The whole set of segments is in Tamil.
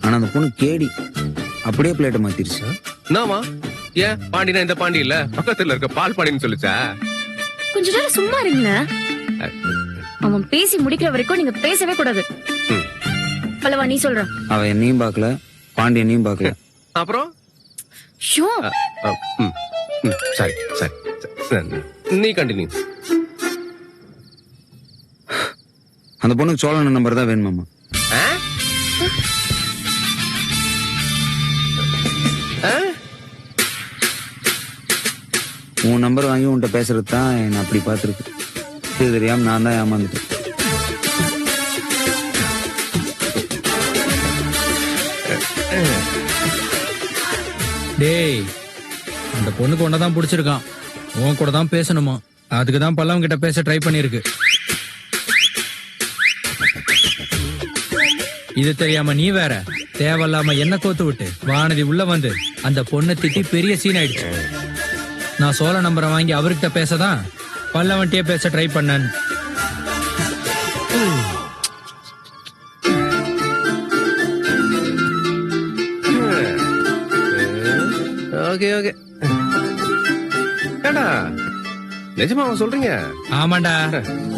ஆனா அந்த பொண்ணு கேடி, அப்படியே பிளேட்டை மாத்திருச்சு. நாமா ஏன் பாண்டினா இந்த பாண்டி இல்ல பக்கத்துல இருக்க பால் பாண்டின்னு சொல்லுச்சா? கொஞ்ச நேரம் சும்மா இருங்களேன். அவன் பேசி முடிக்கிற வரைக்கும் நீங்க பேசவே கூடாது. பல்லவா நீ சொல்ற. அவ என்னையும் பாக்கல, பாண்டி என்னையும் பாக்கல. அப்புறம் ஷோ சரி சரி சரி, நீ கண்டினியூ. அந்த பொண்ணுக்கு சோழன் நம்பர் தான் வேணுமாமா. உன் நம்பர் வாங்கி உன்கிட்ட பேசுறது தான் என்ன அப்படி பார்த்துருக்கு. இது தெரியாம நான் தான் ஏமாந்துட்டேன். டேய், அந்த பொண்ணுக்கு ஒன்னதான் பிடிச்சிருக்கான், உன் கூட தான் பேசணுமா, அதுக்குதான் பல்லவன் கிட்ட பேச ட்ரை பண்ணிருக்கு. இது தெரியாம நீ வேற தேவையில்லாம என்ன கோத்து விட்டு வானதி உள்ள வந்து அந்த பொண்ணை திட்டி பெரிய சீன் ஆயிடுச்சு. நான் சோழ நம்பரை வாங்கி அவர்கிட்ட பேசதான் பல்லவன்ட்டே பேச ட்ரை பண்ணேன். Okay okay. ஏண்டா நிஜமா அவன் சொல்றீங்க? ஆமாண்டா.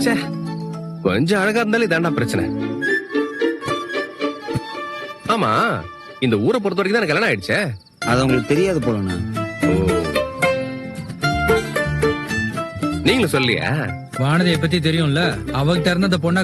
ச்சே, கொஞ்சம் அழகா இருந்தாலும் இதாண்டா பிரச்சனை. ஆமா, இந்த ஊரை பொறுத்த வரைக்கும் தான் கல்யாணம் ஆயிடுச்சே. அது உங்களுக்கு தெரியாது போலண்ணா. ஓ, நீங்களும் சொல்லியா? வானதியை பத்தி தெரியும்ல, அவகிட்ட இருந்த அந்த பொண்ணை